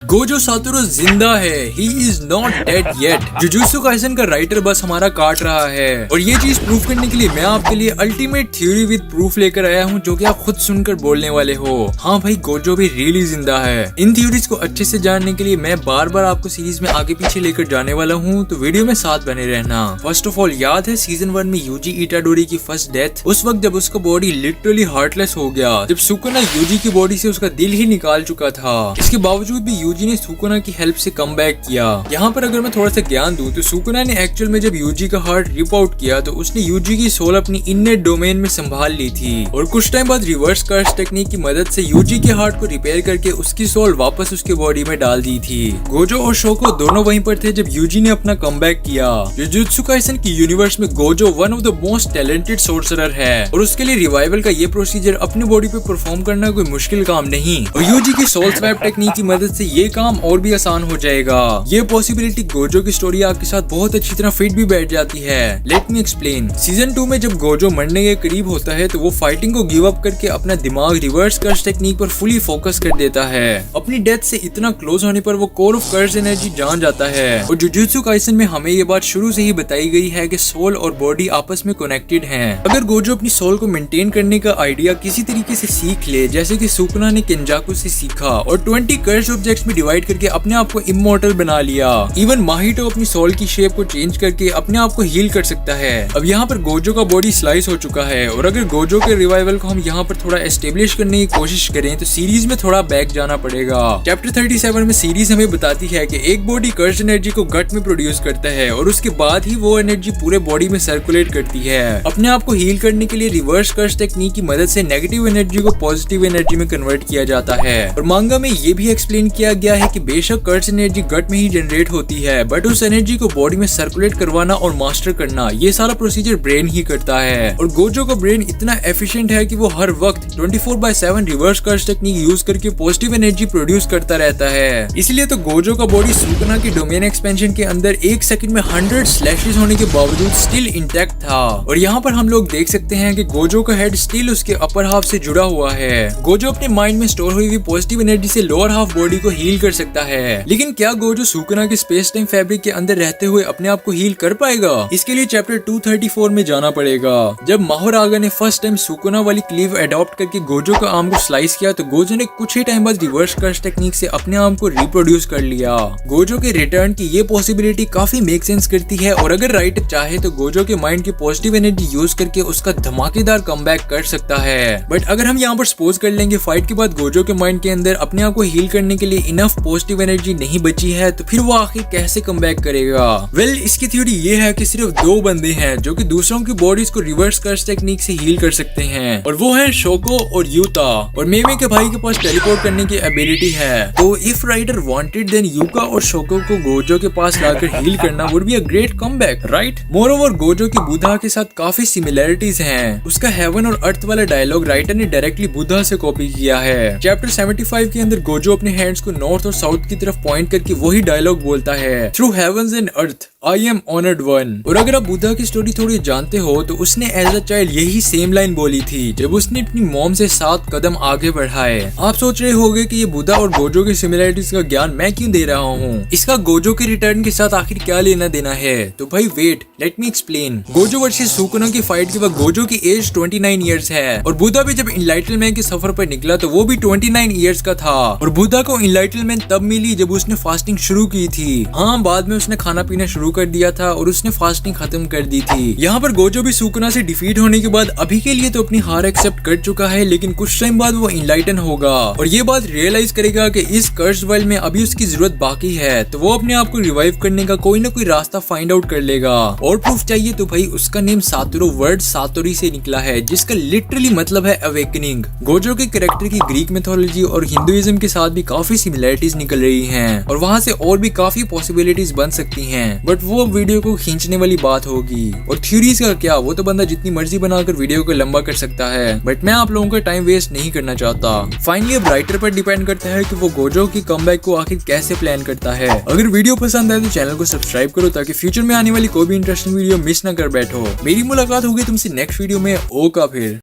Gojo Satoru जिंदा है, he is not dead yet. Jujutsu Kaisen का राइटर बस हमारा काट रहा है और ये चीज प्रूव करने के लिए मैं आपके लिए अल्टीमेट थ्योरी विद प्रूफ लेकर आया हूँ, जो कि आप खुद सुनकर बोलने वाले हो हाँ भाई गोजो भी रियली जिंदा है। इन थ्योरीज को अच्छे से जानने के लिए मैं बार बार आपको सीरीज में आगे पीछे लेकर जाने वाला हूँ, तो वीडियो में साथ बने रहना। फर्स्ट ऑफ ऑल याद है सीजन 1 में यूजी इटाडोरी की फर्स्ट डेथ, उस वक्त जब उसका बॉडी लिटरली हार्टलेस हो गया, जब सुकुना यूजी की बॉडी से उसका दिल ही निकाल चुका था। इसके बावजूद भी यूजी ने सुकुना की हेल्प से कम बैक किया। यहाँ पर अगर मैं थोड़ा सा ज्ञान दूं तो सुकुना ने एक्चुअल में जब यूजी का हार्ट रिप आउट किया तो उसने यूजी की सोल अपनी इननेट डोमेन में संभाल ली थी और कुछ टाइम बाद रिवर्स कर्स टेक्निक की मदद से यूजी के हार्ट को रिपेयर करके उसकी सोल वापस उसके बॉडी में डाल दी थी। गोजो और शोको दोनों वहीं पर थे जब यूजी ने अपना कमबैक किया। जुजुत्सु काइसन की यूनिवर्स में Gojo one of the most talented sorcerer है और उसके लिए रिवाइवल का ये प्रोसीजर अपनी बॉडी पे परफॉर्म करना कोई मुश्किल काम नहीं और यूजी की सोल स्वैप टेक्निक की मदद से ये काम और भी आसान हो जाएगा। ये पॉसिबिलिटी गोजो की स्टोरी आपके साथ बहुत अच्छी तरह फिट भी बैठ जाती है। Late me explain. सीजन 2 में जब गोजो मरने के करीब होता है तो वो फाइटिंग को गिव अप करके अपना दिमाग रिवर्स कर्स टेक्निक पर फुली फोकस कर देता है। अपनी डेथ से इतना क्लोज होने पर वो कोर ऑफ कर्स एनर्जी जान जाता है और जुजुत्सु काइसन में हमें ये बात शुरू से ही बताई गई है कि सोल और बॉडी आपस में कनेक्टेड हैं। अगर गोजो अपनी सोल को मेंटेन करने का आइडिया किसी तरीके से सीख ले, जैसे कि सुकुना ने केंजाकु से सीखा और 20 कर्स ऑब्जेक्ट्स में डिवाइड करके अपने आप को इमॉर्टल बना लिया। इवन माहितो अपनी सोल की शेप को चेंज करके अपने आप को हील कर सकता है। अब यहाँ पर गोजो का बॉडी स्लाइस हो चुका है और अगर गोजो के रिवाइवल को हम यहाँ पर थोड़ा एस्टेब्लिश करने की कोशिश करें तो सीरीज में थोड़ा बैक जाना पड़ेगा। चैप्टर 37 में सीरीज हमें बताती है कि एक बॉडी कर्स एनर्जी को गट में प्रोड्यूस करता है और उसके बाद ही वो एनर्जी पूरे बॉडी में सर्कुलेट करती है। अपने आप को हील करने के लिए रिवर्स कर्स टेक्निक की मदद से नेगेटिव एनर्जी को पॉजिटिव एनर्जी में कन्वर्ट किया जाता है और मांगा में ये भी एक्सप्लेन किया गया है कि बेशक कर्स एनर्जी गट में ही जनरेट होती है, बट उस एनर्जी को बॉडी में सर्कुलेट करवाना और मास्टर करना ये सारा प्रोसीजर ब्रेन ही करता है। और गोजो का ब्रेन इतना एफिशिएंट है कि वो हर वक्त 24/7 रिवर्स कर्स टेक्निक यूज करके पॉजिटिव एनर्जी प्रोड्यूस करता रहता है। इसलिए तो गोजो का बॉडी सुकुना की डोमेन एक्सपेंशन के अंदर 1 सेकंड में 100 स्लैशेस होने के बावजूद स्टिल इंटैक्ट था। और यहाँ पर हम लोग देख सकते हैं कि गोजो का हेड स्टिल उसके अपर हाफ से जुड़ा हुआ है। गोजो अपने माइंड में स्टोर हुई पॉजिटिव एनर्जी से लोअर हाफ बॉडी को हील कर सकता है, लेकिन क्या गोजो सुकुना के स्पेस टाइम फैब्रिक के अंदर रहते हुए अपने आप को हील कर पाएगा? इसके लिए चैप्टर 234 में जाना पड़ेगा। जब माहोरागा ने फर्स्ट टाइम सुकुना वाली क्लीव अडॉप्ट करके गोजो का आर्म को स्लाइस किया तो गोजो ने कुछ ही टाइम बाद रिवर्स कर्स टेक्निक से अपने आर्म को रिप्रोड्यूस कर लिया। गोजो के रिटर्न की ये पॉसिबिलिटी काफी मेक सेंस करती है और अगर राइटर चाहे तो गोजो के माइंड की पॉजिटिव एनर्जी यूज करके उसका धमाकेदार कमबैक कर सकता है। बट अगर हम यहाँ पर सपोज कर लेंगे फाइट के बाद गोजो के माइंड के अंदर अपने आप को हील करने के लिए इनफ पॉजिटिव एनर्जी नहीं बची है तो फिर वो आखिर कैसे कमबैक करेगा? वेल, इसकी थ्योरी ये है कि सिर्फ 2 बंदे हैं जो कि दूसरों की बॉडीज को रिवर्स कर्स टेक्निक से हील कर सकते हैं और वो है शोको और यूता। और मेमे के भाई के पास टेलीपोर्ट करने की एबिलिटी है, तो if writer wanted then Yuki और शोको को गोजो के पास लाकर हील करना would be a great comeback, right? Moreover Gojo की बुधा के साथ काफी सिमिलरिटीज हैं। उसका हेवन और अर्थ वाला डायलॉग राइटर ने डायरेक्टली बुधा से कॉपी किया है। चैप्टर 75 के अंदर गोजो अपने हैंड्स को नॉर्थ और साउथ की तरफ पॉइंट करके वही डायलॉग बोलता है, through heavens and earth I am honoured one. और अगर आप बुद्धा की स्टोरी थोड़ी जानते हो तो उसने एज अ चाइल्ड यही सेम लाइन बोली थी जब उसने अपनी मॉम से 7 कदम आगे बढ़ाए। आप सोच रहे होंगे कि ये बुद्धा और गोजो की सिमिलरिटीज का ज्ञान मैं क्यों दे रहा हूँ, इसका गोजो के रिटर्न के साथ आखिर क्या लेना देना है? तो भाई wait, let me explain. Gojo versus Sukuna की फाइट के वक्त गोजो की एज 29 ईयर्स है और बुद्धा भी जब इनलाइटनमेंट के सफर पर निकला तो वो भी 29 ईयर्स का था। और बुद्धा को इनलाइटनमेंट तब मिली जब उसने फास्टिंग शुरू की थी। हाँ, बाद में उसने खाना पीना शुरू कर दिया था और उसने फास्टिंग खत्म कर दी थी। यहाँ पर गोजो भी सुकुना से डिफीट होने के बाद अभी के लिए तो अपनी हार एक्सेप्ट कर चुका है, लेकिन कुछ टाइम बाद वो इनलाइटन होगा और ये बात रियलाइज करेगा कि इस कर्स्ड वर्ल्ड में अभी उसकी जरूरत बाकी है, तो वो अपने आप को रिवाइव करने का कोई ना कोई रास्ता फाइंड आउट कर लेगा। और प्रूफ चाहिए तो भाई उसका नेम सातोरू वर्ड सातोरी से निकला है, जिसका लिटरली मतलब है अवेकनिंग। गोजो के कैरेक्टर की ग्रीक मिथोलॉजी और हिंदुइज्म के साथ भी काफी सिमिलरिटीज निकल रही हैं और वहाँ से और भी काफी पॉसिबिलिटीज बन सकती हैं, बट वो वीडियो को खींचने वाली बात होगी। और थ्योरीज का क्या, वो तो बंदा जितनी मर्जी बनाकर वीडियो को लंबा कर सकता है, बट मैं आप लोगों का टाइम वेस्ट नहीं करना चाहता। फाइनली अब राइटर पर डिपेंड करता है कि वो गोजो की कमबैक को आखिर कैसे प्लान करता है। अगर वीडियो पसंद आए तो चैनल को सब्सक्राइब करो ताकि फ्यूचर में आने वाली कोई भी इंटरेस्टिंग वीडियो मिस न कर बैठो। मेरी मुलाकात होगी तुमसे नेक्स्ट वीडियो में। ओका फिर।